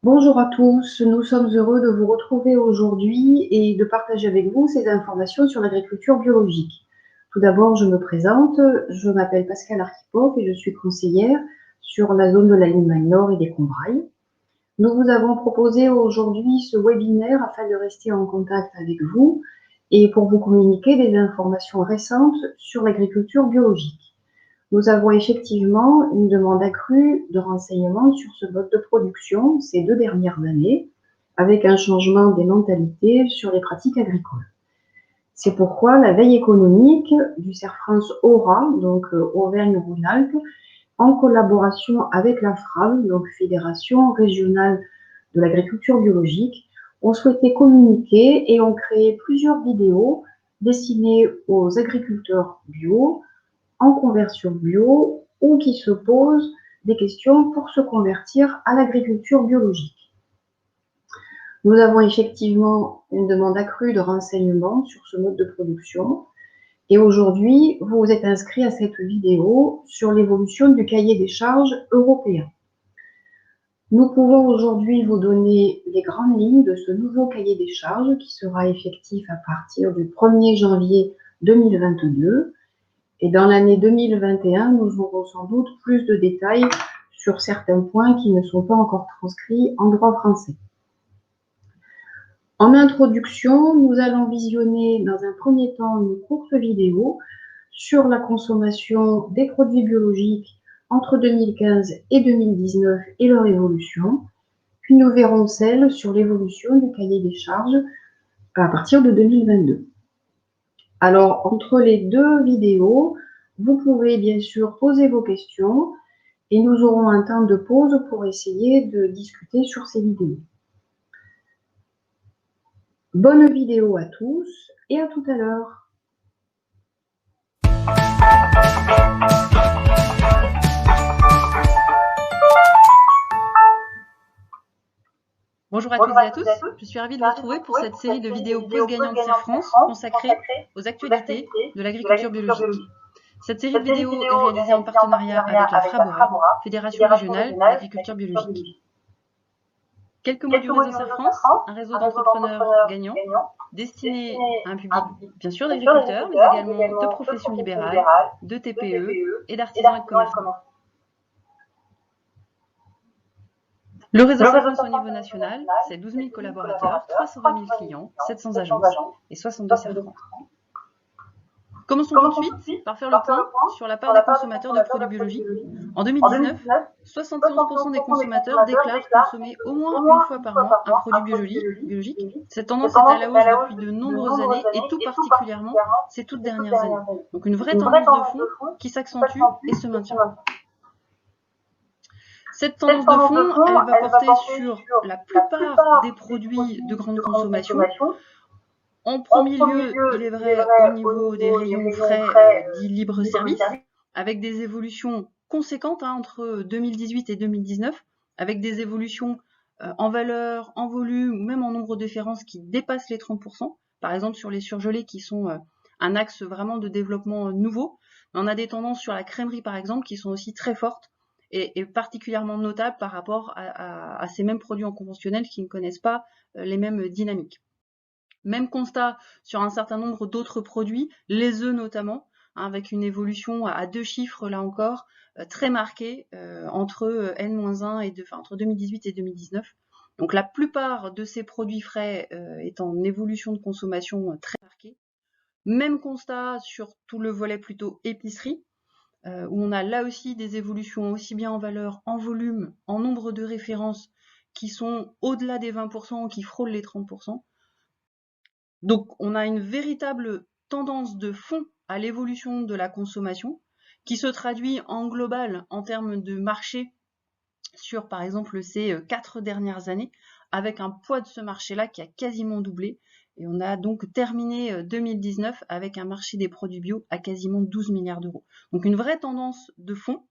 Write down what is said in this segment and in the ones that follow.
Bonjour à tous, nous sommes heureux de vous retrouver aujourd'hui et de partager avec vous ces informations sur l'agriculture biologique. Tout d'abord, je me présente, je m'appelle Pascal Archipoff et je suis conseillère sur la zone de la Limagne Nord et des Combrailles. Nous vous avons proposé aujourd'hui ce webinaire afin de rester en contact avec vous et pour vous communiquer des informations récentes sur l'agriculture biologique. Nous avons effectivement une demande accrue de renseignements sur ce mode de production ces 2 dernières années, avec un changement des mentalités sur les pratiques agricoles. C'est pourquoi la veille économique du CERFRANS AURA, donc Auvergne-Rhône-Alpes, en collaboration avec la FRAB, donc Fédération régionale de l'agriculture biologique, ont souhaité communiquer et ont créé plusieurs vidéos destinées aux agriculteurs bio, en conversion bio ou qui se posent des questions pour se convertir à l'agriculture biologique. Nous avons effectivement une demande accrue de renseignements sur ce mode de production et aujourd'hui, vous vous êtes inscrit à cette vidéo sur l'évolution du cahier des charges européen. Nous pouvons aujourd'hui vous donner les grandes lignes de ce nouveau cahier des charges qui sera effectif à partir du 1er janvier 2022. Et dans l'année 2021, nous aurons sans doute plus de détails sur certains points qui ne sont pas encore transcrits en droit français. En introduction, nous allons visionner dans un premier temps une courte vidéo sur la consommation des produits biologiques entre 2015 et 2019 et leur évolution. Puis nous verrons celle sur l'évolution du cahier des charges à partir de 2022. Alors, entre les deux vidéos, vous pouvez bien sûr poser vos questions et nous aurons un temps de pause pour essayer de discuter sur ces vidéos. Bonne vidéo à tous et à tout à l'heure. Bonjour à toutes et à tous, je suis ravie de vous retrouver pour cette série de vidéos Pause gagnante CERFRANS consacrée aux actualités de l'agriculture biologique. Cette série de vidéos est réalisée en partenariat avec la FRABORA, Fédération régionale de l'agriculture biologique. Quelques mots du réseau CERFRANS, un réseau d'entrepreneurs gagnants destiné à un public bien sûr d'agriculteurs, mais également de professions libérales, de TPE et d'artisans et de commerçants. Le réseau CERFRANS au niveau national, c'est 12 000 collaborateurs, 320 000 clients, 700 agences et 62 CERFRANS. Commençons tout de suite par faire le point sur la part des consommateurs de produits biologiques. En 2019, 71% des consommateurs déclarent consommer au moins une fois par mois un produit biologique. Cette tendance est à la hausse depuis de nombreuses années et tout particulièrement ces toutes dernières années. Donc une vraie tendance de fond qui s'accentue et se maintient. Cette tendance de fond, elle va porter sur la plupart des produits de grande consommation. En premier lieu, il est vrai au niveau des rayons frais dits libre-service, avec des évolutions conséquentes entre 2018 et 2019, avec des évolutions en valeur, en volume ou même en nombre de références qui dépassent les 30%. Par exemple, sur les surgelés qui sont un axe vraiment de développement nouveau. On a des tendances sur la crèmerie, par exemple, qui sont aussi très fortes et particulièrement notables par rapport à ces mêmes produits en conventionnel qui ne connaissent pas les mêmes dynamiques. Même constat sur un certain nombre d'autres produits, les œufs notamment, avec une évolution à 2 chiffres là encore, très marquée entre N-1 et entre 2018 et 2019. Donc la plupart de ces produits frais est en évolution de consommation très marquée. Même constat sur tout le volet plutôt épicerie, où on a là aussi des évolutions aussi bien en valeur, en volume, en nombre de références qui sont au-delà des 20%, qui frôlent les 30%. Donc on a une véritable tendance de fond à l'évolution de la consommation qui se traduit en global en termes de marché sur par exemple ces 4 dernières années avec un poids de ce marché-là qui a quasiment doublé et on a donc terminé 2019 avec un marché des produits bio à quasiment 12 milliards d'euros. Donc une vraie tendance de fond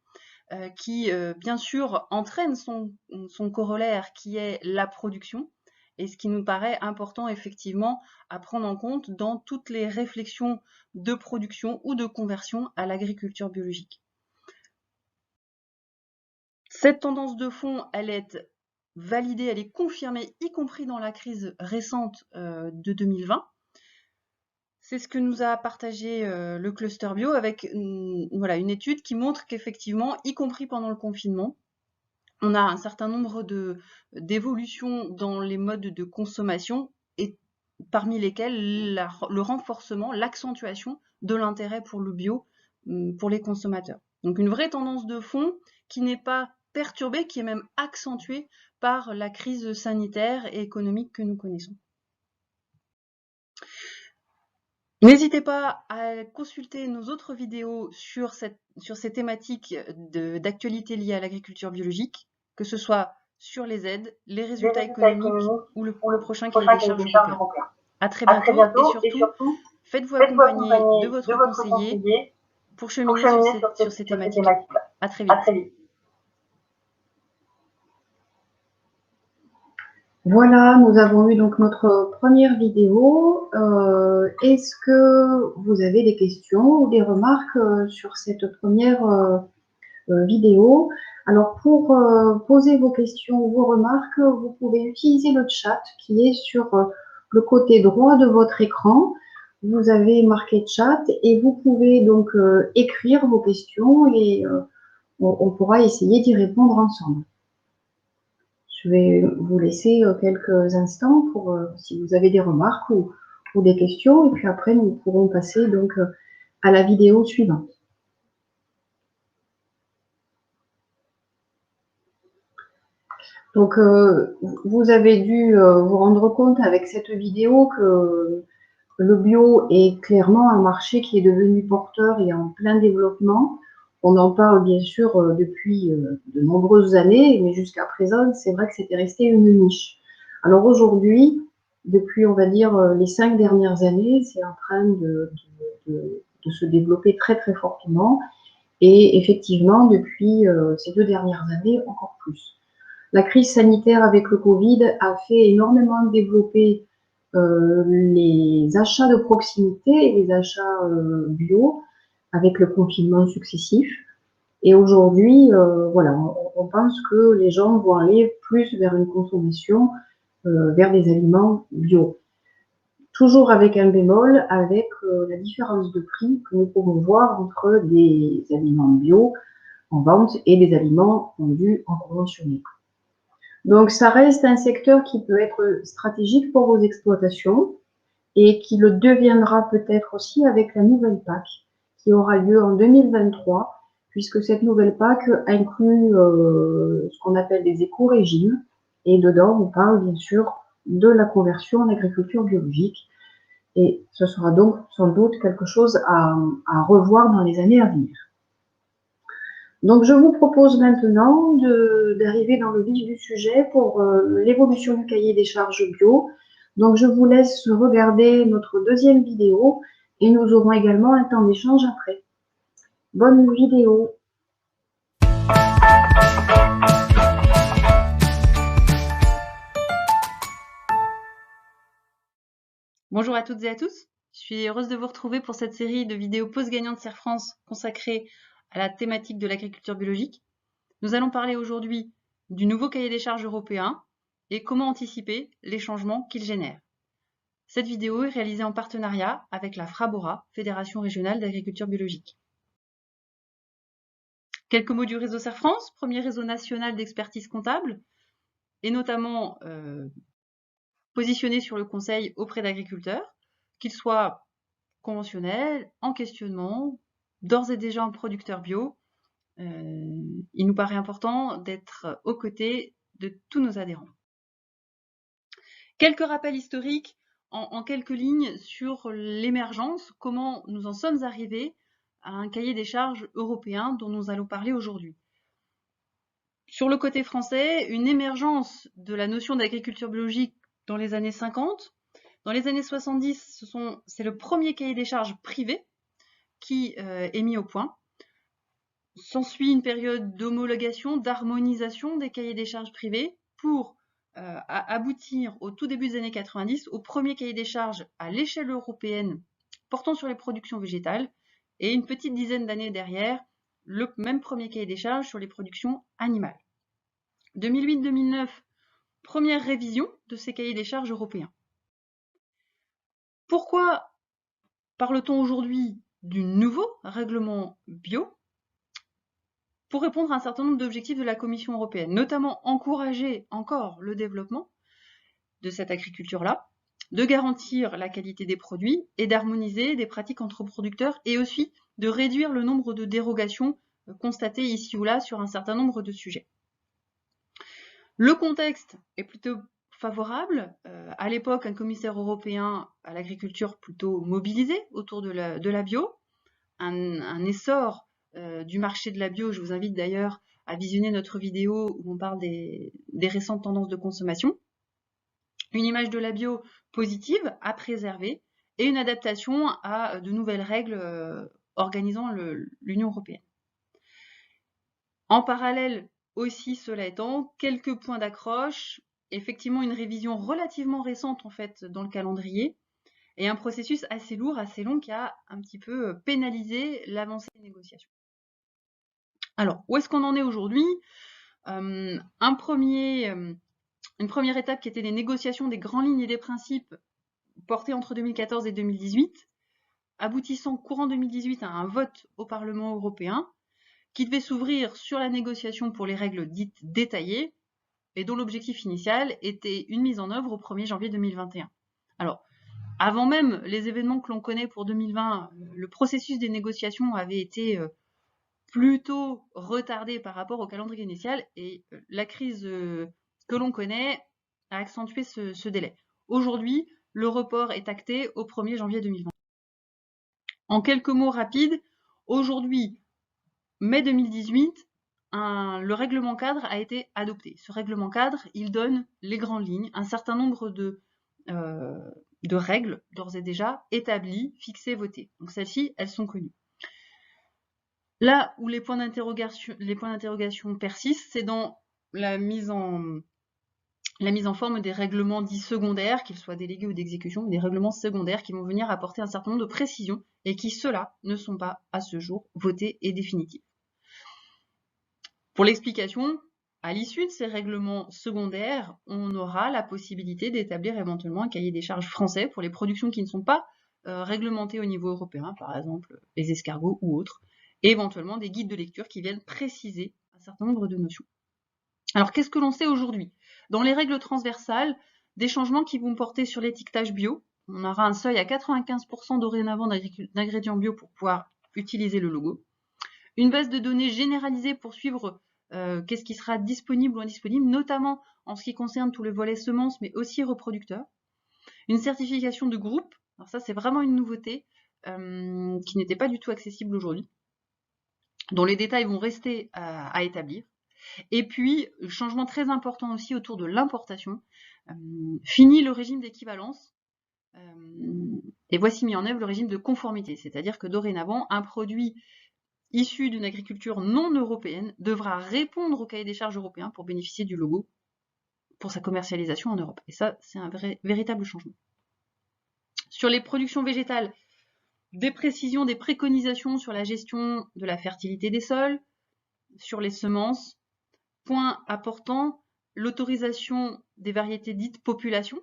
qui bien sûr entraîne son corollaire qui est la production et ce qui nous paraît important effectivement à prendre en compte dans toutes les réflexions de production ou de conversion à l'agriculture biologique. Cette tendance de fond, elle est validée, elle est confirmée, y compris dans la crise récente de 2020. C'est ce que nous a partagé le cluster bio avec voilà, une étude qui montre qu'effectivement, y compris pendant le confinement, on a un certain nombre d'évolutions dans les modes de consommation et parmi lesquelles le renforcement, l'accentuation de l'intérêt pour le bio pour les consommateurs. Donc une vraie tendance de fond qui n'est pas perturbée, qui est même accentuée par la crise sanitaire et économique que nous connaissons. N'hésitez pas à consulter nos autres vidéos sur ces thématiques d'actualité liées à l'agriculture biologique, que ce soit sur les aides, les résultats économiques ou le prochain cahier des charges européen. À très bientôt et surtout, faites-vous accompagner de votre conseiller pour cheminer sur ces thématiques-là. À très vite. Voilà, nous avons eu donc notre première vidéo. Est-ce que vous avez des questions ou des remarques sur cette première vidéo? Alors pour poser vos questions ou vos remarques, vous pouvez utiliser le chat qui est sur le côté droit de votre écran. Vous avez marqué chat et vous pouvez donc écrire vos questions et on pourra essayer d'y répondre ensemble. Je vais vous laisser quelques instants pour si vous avez des remarques ou des questions, et puis après nous pourrons passer donc à la vidéo suivante. Donc vous avez dû vous rendre compte avec cette vidéo que le bio est clairement un marché qui est devenu porteur et en plein développement. On en parle bien sûr depuis de nombreuses années, mais jusqu'à présent, c'est vrai que c'était resté une niche. Alors aujourd'hui, depuis, on va dire, les 5 dernières années, c'est en train de se développer très très fortement. Et effectivement, depuis ces 2 dernières années, encore plus. La crise sanitaire avec le Covid a fait énormément développer les achats de proximité et les achats bio avec le confinement successif. Et aujourd'hui, voilà, on pense que les gens vont aller plus vers une consommation, vers des aliments bio. Toujours avec un bémol, avec la différence de prix que nous pouvons voir entre des aliments bio en vente et des aliments vendus en conventionnel. Donc, ça reste un secteur qui peut être stratégique pour vos exploitations et qui le deviendra peut-être aussi avec la nouvelle PAC qui aura lieu en 2023, puisque cette nouvelle PAC inclut ce qu'on appelle des éco-régimes. Et dedans, on parle bien sûr de la conversion en agriculture biologique. Et ce sera donc sans doute quelque chose à revoir dans les années à venir. Donc, je vous propose maintenant d'arriver dans le vif du sujet pour l'évolution du cahier des charges bio. Donc, je vous laisse regarder notre deuxième vidéo et nous aurons également un temps d'échange après. Bonne vidéo! Bonjour à toutes et à tous. Je suis heureuse de vous retrouver pour cette série de vidéos Pause gagnante Serre France consacrée à la thématique de l'agriculture biologique. Nous allons parler aujourd'hui du nouveau cahier des charges européen et comment anticiper les changements qu'il génère. Cette vidéo est réalisée en partenariat avec la Frabora, Fédération régionale d'agriculture biologique. Quelques mots du réseau Serre France, premier réseau national d'expertise comptable, et notamment positionné sur le conseil auprès d'agriculteurs, qu'ils soient conventionnels, en questionnement, d'ores et déjà en producteurs bio. Il nous paraît important d'être aux côtés de tous nos adhérents. Quelques rappels historiques en quelques lignes sur l'émergence, comment nous en sommes arrivés à un cahier des charges européen dont nous allons parler aujourd'hui. Sur le côté français, une émergence de la notion d'agriculture biologique dans les années 50. Dans les années 70, c'est le premier cahier des charges privé qui est mis au point. S'ensuit une période d'homologation, d'harmonisation des cahiers des charges privés pour aboutir au tout début des années 90 au premier cahier des charges à l'échelle européenne portant sur les productions végétales et une petite dizaine d'années derrière, le même premier cahier des charges sur les productions animales. 2008-2009, première révision de ces cahiers des charges européens. Pourquoi parle-t-on aujourd'hui du nouveau règlement bio? Pour répondre à un certain nombre d'objectifs de la Commission européenne, notamment encourager encore le développement de cette agriculture-là, de garantir la qualité des produits et d'harmoniser des pratiques entre producteurs et aussi de réduire le nombre de dérogations constatées ici ou là sur un certain nombre de sujets. Le contexte est plutôt favorable. À l'époque, un commissaire européen à l'agriculture plutôt mobilisé autour de la bio, un essor du marché de la bio. Je vous invite d'ailleurs à visionner notre vidéo où on parle des récentes tendances de consommation. Une image de la bio positive à préserver et une adaptation à de nouvelles règles organisant l'Union européenne. En parallèle aussi, cela étant, quelques points d'accroche, effectivement une révision relativement récente en fait dans le calendrier et un processus assez lourd, assez long qui a un petit peu pénalisé l'avancée des négociations. Alors, où est-ce qu'on en est aujourd'hui? Une première étape qui était les négociations des grandes lignes et des principes portés entre 2014 et 2018, aboutissant courant 2018 à un vote au Parlement européen qui devait s'ouvrir sur la négociation pour les règles dites détaillées et dont l'objectif initial était une mise en œuvre au 1er janvier 2021. Alors, avant même les événements que l'on connaît pour 2020, le processus des négociations avait été plutôt retardé par rapport au calendrier initial et la crise que l'on connaît a accentué ce délai. Aujourd'hui, le report est acté au 1er janvier 2020. En quelques mots rapides, aujourd'hui, mai 2018, le règlement cadre a été adopté. Ce règlement cadre, il donne les grandes lignes, un certain nombre de règles d'ores et déjà établies, fixées, votées. Donc celles-ci, elles sont connues. Là où les points d'interrogation persistent, c'est dans la mise en forme des règlements dits secondaires, qu'ils soient délégués ou d'exécution, des règlements secondaires qui vont venir apporter un certain nombre de précisions et qui, ceux-là, ne sont pas à ce jour votés et définitifs. Pour l'explication, à l'issue de ces règlements secondaires, on aura la possibilité d'établir éventuellement un cahier des charges français pour les productions qui ne sont pas réglementées au niveau européen, par exemple les escargots ou autres, et éventuellement des guides de lecture qui viennent préciser un certain nombre de notions. Alors, qu'est-ce que l'on sait aujourd'hui? Dans les règles transversales, des changements qui vont porter sur l'étiquetage bio. On aura un seuil à 95% dorénavant d'ingrédients bio pour pouvoir utiliser le logo. Une base de données généralisée pour suivre qu'est-ce qui sera disponible ou indisponible, notamment en ce qui concerne tout le volet semences, mais aussi reproducteurs. Une certification de groupe, alors ça c'est vraiment une nouveauté qui n'était pas du tout accessible aujourd'hui, dont les détails vont rester à établir. Et puis, changement très important aussi autour de l'importation, fini le régime d'équivalence, et voici mis en œuvre le régime de conformité, c'est-à-dire que dorénavant, un produit issu d'une agriculture non européenne devra répondre au cahier des charges européen pour bénéficier du logo pour sa commercialisation en Europe. Et ça, c'est un véritable changement. Sur les productions végétales, des précisions, des préconisations sur la gestion de la fertilité des sols, sur les semences. Point important, l'autorisation des variétés dites population,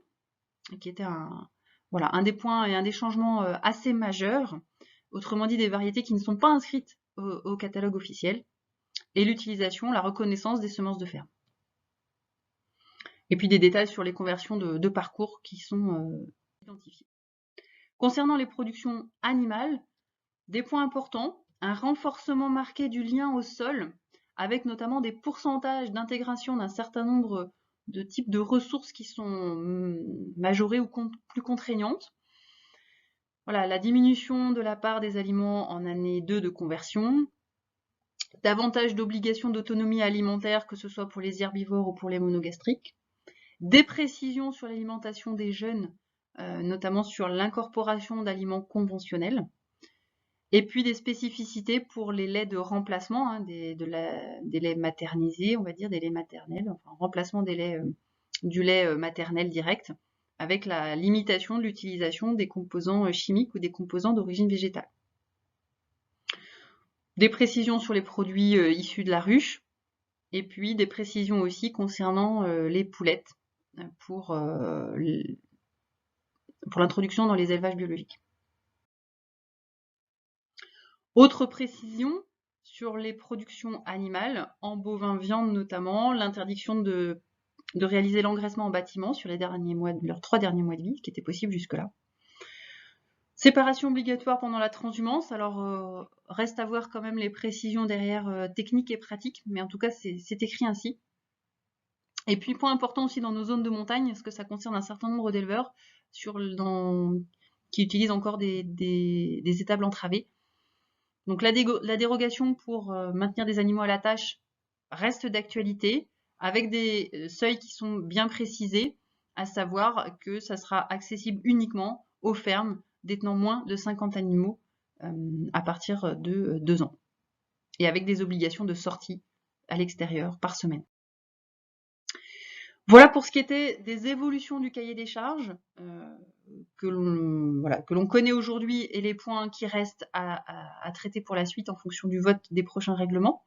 qui était un des points et un des changements assez majeurs, autrement dit des variétés qui ne sont pas inscrites au catalogue officiel, et l'utilisation, la reconnaissance des semences de ferme. Et puis des détails sur les conversions de parcours qui sont identifiés. Concernant les productions animales, des points importants, un renforcement marqué du lien au sol, avec notamment des pourcentages d'intégration d'un certain nombre de types de ressources qui sont majorées ou plus contraignantes. Voilà, la diminution de la part des aliments en année 2 de conversion, davantage d'obligations d'autonomie alimentaire, que ce soit pour les herbivores ou pour les monogastriques, des précisions sur l'alimentation des jeunes, notamment sur l'incorporation d'aliments conventionnels, et puis des spécificités pour les laits de remplacement, des laits maternisés, on va dire, des laits maternels, enfin remplacement du lait maternel direct, avec la limitation de l'utilisation des composants chimiques ou des composants d'origine végétale. Des précisions sur les produits issus de la ruche, et puis des précisions aussi concernant les poulettes, pour l'introduction dans les élevages biologiques. Autre précision sur les productions animales, en bovin viande notamment, l'interdiction de réaliser l'engraissement en bâtiment sur leurs 3 derniers mois de vie, ce qui était possible jusque-là. Séparation obligatoire pendant la transhumance, alors reste à voir quand même les précisions derrière techniques et pratiques, mais en tout cas c'est écrit ainsi. Et puis point important aussi dans nos zones de montagne, parce que ça concerne un certain nombre d'éleveurs qui utilisent encore des étables entravées. Donc la dérogation pour maintenir des animaux à la tâche reste d'actualité, avec des seuils qui sont bien précisés, à savoir que ça sera accessible uniquement aux fermes détenant moins de 50 animaux à partir de 2 ans, et avec des obligations de sortie à l'extérieur par semaine. Voilà pour ce qui était des évolutions du cahier des charges que l'on connaît aujourd'hui et les points qui restent à traiter pour la suite en fonction du vote des prochains règlements.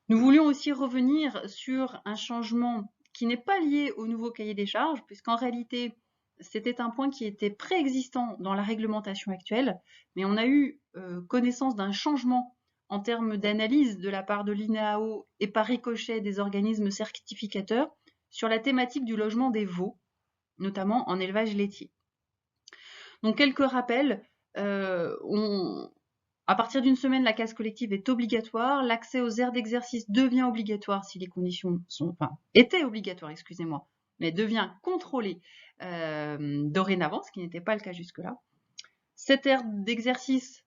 Nous voulions aussi revenir sur un changement qui n'est pas lié au nouveau cahier des charges, puisqu'en réalité, c'était un point qui était préexistant dans la réglementation actuelle, mais on a eu connaissance d'un changement en termes d'analyse de la part de l'INAO et par ricochet des organismes certificateurs sur la thématique du logement des veaux, notamment en élevage laitier. Donc quelques rappels, à partir d'une semaine, la casse collective est obligatoire, l'accès aux aires d'exercice devient obligatoire si les conditions étaient obligatoires, excusez-moi, mais devient contrôlé dorénavant, ce qui n'était pas le cas jusque-là. Cette aire d'exercice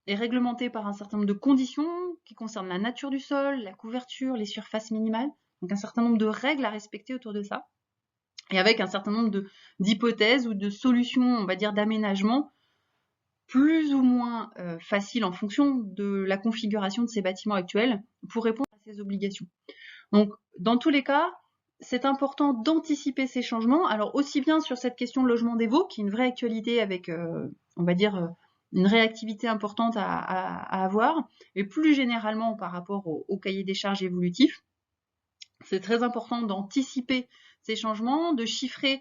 est réglementée par un certain nombre de conditions qui concernent la nature du sol, la couverture, les surfaces minimales, donc un certain nombre de règles à respecter autour de ça, et avec un certain nombre d'hypothèses ou de solutions, on va dire, d'aménagement plus ou moins faciles en fonction de la configuration de ces bâtiments actuels pour répondre à ces obligations. Donc, dans tous les cas, c'est important d'anticiper ces changements, alors aussi bien sur cette question de logement des veaux, qui est une vraie actualité avec, on va dire, une réactivité importante à avoir, et plus généralement par rapport au cahier des charges évolutif. C'est très important d'anticiper ces changements, de chiffrer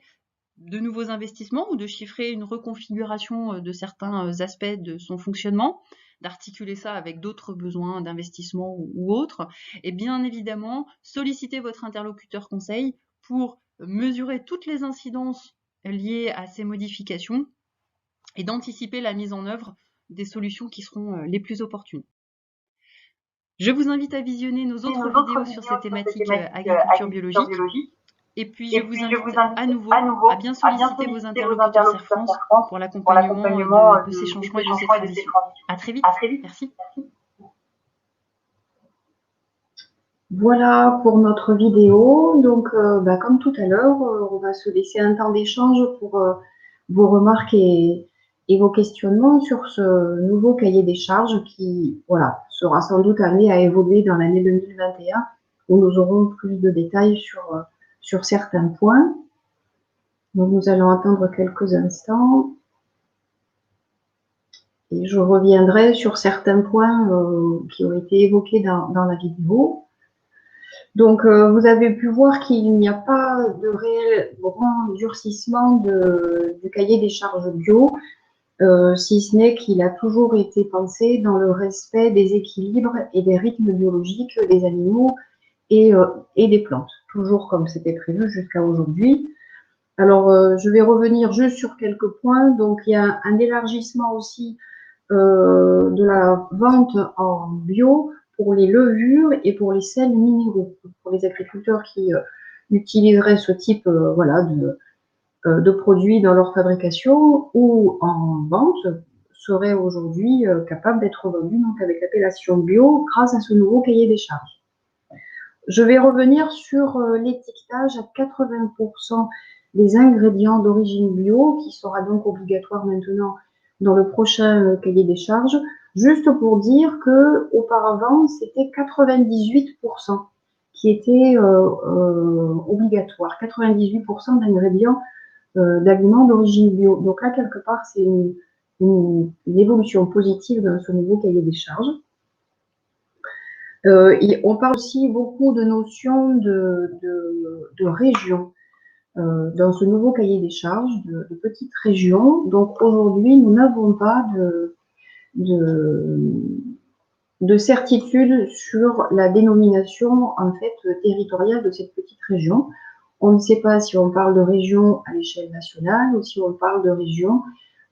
de nouveaux investissements ou de chiffrer une reconfiguration de certains aspects de son fonctionnement, d'articuler ça avec d'autres besoins d'investissement ou autres, et bien évidemment solliciter votre interlocuteur conseil pour mesurer toutes les incidences liées à ces modifications et d'anticiper la mise en œuvre des solutions qui seront les plus opportunes. Je vous invite à visionner nos autres vidéos sur ces thématiques agriculture biologique. Et puis, je vous invite à nouveau à bien solliciter vos interlocuteurs Serre-France pour l'accompagnement de ces changements et de ces transitions. À très vite. Merci. Voilà pour notre vidéo. Donc, comme tout à l'heure, on va se laisser un temps d'échange pour vos remarques et vos questionnements sur ce nouveau cahier des charges qui, sera sans doute amené à évoluer dans l'année 2021, où nous aurons plus de détails sur certains points. Donc, nous allons attendre quelques instants. Et je reviendrai sur certains points qui ont été évoqués dans la vidéo. Donc, vous avez pu voir qu'il n'y a pas de réel grand durcissement du cahier des charges bio, si ce n'est qu'il a toujours été pensé dans le respect des équilibres et des rythmes biologiques des animaux et des plantes, toujours comme c'était prévu jusqu'à aujourd'hui. Alors, je vais revenir juste sur quelques points. Donc, il y a un élargissement aussi de la vente en bio pour les levures et pour les sels minéraux. Pour les agriculteurs qui utiliseraient ce type de produits dans leur fabrication ou en vente, seraient aujourd'hui capables d'être vendus donc avec l'appellation bio grâce à ce nouveau cahier des charges. Je vais revenir sur l'étiquetage à 80% des ingrédients d'origine bio qui sera donc obligatoire maintenant dans le prochain cahier des charges, juste pour dire que auparavant c'était 98% qui étaient obligatoires, 98% d'ingrédients d'aliments d'origine bio. Donc là, quelque part, c'est une évolution positive dans ce nouveau cahier des charges. Et on parle aussi beaucoup de notions de région. dans ce nouveau cahier des charges de petites régions. Donc aujourd'hui, nous n'avons pas de certitude sur la dénomination en fait territoriale de cette petite région. On ne sait pas si on parle de région à l'échelle nationale ou si on parle de région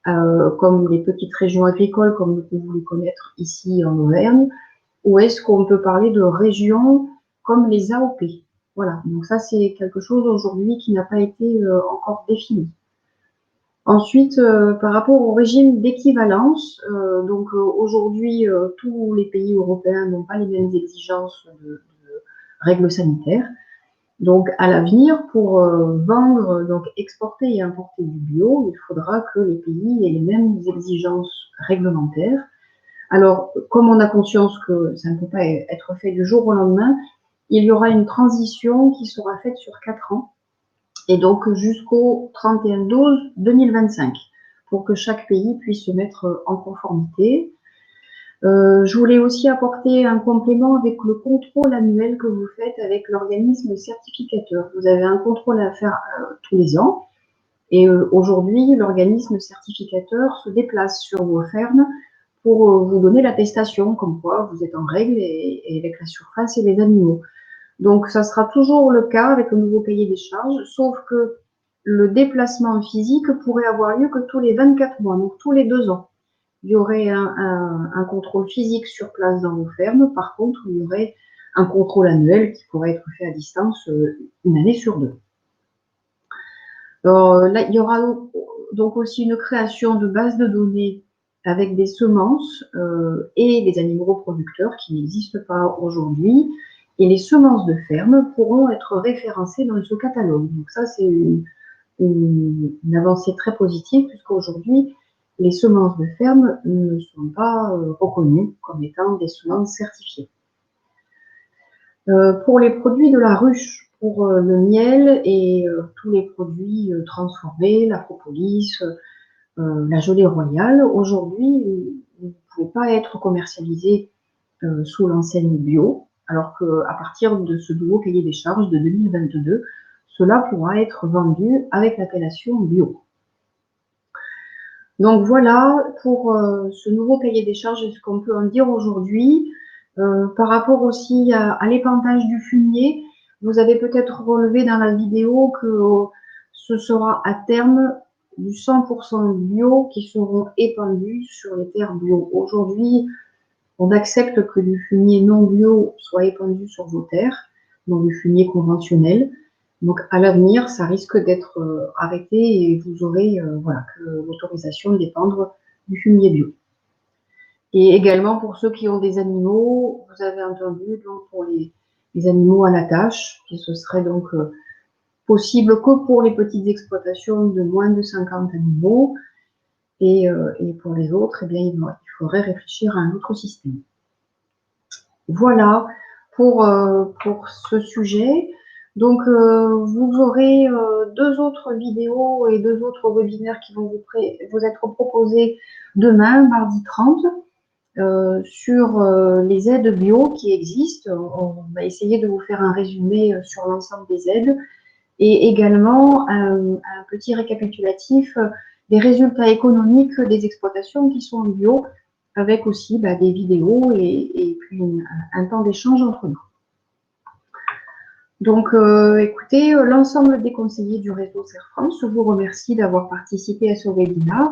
comme les petites régions agricoles comme nous pouvons les connaître ici en Auvergne, ou est-ce qu'on peut parler de régions comme les AOP? Voilà, donc ça c'est quelque chose aujourd'hui qui n'a pas été encore défini. Ensuite, par rapport au régime d'équivalence, aujourd'hui, tous les pays européens n'ont pas les mêmes exigences de règles sanitaires. Donc, à l'avenir, pour vendre, donc exporter et importer du bio, il faudra que les pays aient les mêmes exigences réglementaires. Alors, comme on a conscience que ça ne peut pas être fait du jour au lendemain, il y aura une transition qui sera faite sur 4 ans, et donc jusqu'au 31/12/2025, pour que chaque pays puisse se mettre en conformité. Je voulais aussi apporter un complément avec le contrôle annuel que vous faites avec l'organisme certificateur. Vous avez un contrôle à faire tous les ans, et aujourd'hui, l'organisme certificateur se déplace sur vos fermes pour vous donner l'attestation, comme quoi vous êtes en règle et avec la surface et les animaux. Donc, ça sera toujours le cas avec le nouveau cahier des charges, sauf que le déplacement physique pourrait avoir lieu que tous les 24 mois, donc tous les 2 ans. Il y aurait un contrôle physique sur place dans vos fermes. Par contre, il y aurait un contrôle annuel qui pourrait être fait à distance une année sur 2. Là, il y aura donc aussi une création de bases de données avec des semences et des animaux reproducteurs qui n'existent pas aujourd'hui. Et les semences de ferme pourront être référencées dans ce catalogue. Donc ça, c'est une avancée très positive, puisqu'aujourd'hui, les semences de ferme ne sont pas reconnues comme étant des semences certifiées. Pour les produits de la ruche, pour le miel et tous les produits transformés, la propolis, la gelée royale, aujourd'hui, vous ne pouvez pas être commercialisé sous l'enseigne bio, alors qu'à partir de ce nouveau cahier des charges de 2022, cela pourra être vendu avec l'appellation bio. Donc voilà pour ce nouveau cahier des charges et ce qu'on peut en dire aujourd'hui. Par rapport aussi à l'épandage du fumier, vous avez peut-être relevé dans la vidéo que ce sera à terme du 100% bio qui seront épandus sur les terres bio. Aujourd'hui, on accepte que du fumier non bio soit épandu sur vos terres, donc du fumier conventionnel. Donc à l'avenir, ça risque d'être arrêté et vous aurez voilà, que l'autorisation d'épandre du fumier bio. Et également pour ceux qui ont des animaux, vous avez entendu donc pour les animaux à la tâche, qui ce serait donc possible que pour les petites exploitations de moins de 50 animaux. Et pour les autres, eh bien, il faudrait réfléchir à un autre système. Voilà pour ce sujet. Donc, vous aurez 2 autres vidéos et 2 autres webinaires qui vont vous être proposés demain, mardi 30, sur les aides bio qui existent. On va essayer de vous faire un résumé sur l'ensemble des aides et également un petit récapitulatif des résultats économiques des exploitations qui sont en bio, avec aussi des vidéos et puis un temps d'échange entre nous. Donc, écoutez, l'ensemble des conseillers du réseau CERFRANCE vous remercie d'avoir participé à ce webinaire.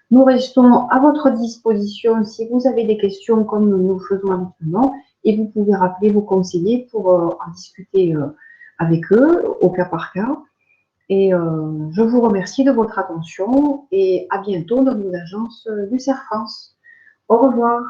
Nous restons à votre disposition si vous avez des questions comme nous le faisons habituellement, et vous pouvez rappeler vos conseillers pour en discuter avec eux au cas par cas. Et je vous remercie de votre attention et à bientôt dans nos agences du CERFRANCE. Au revoir.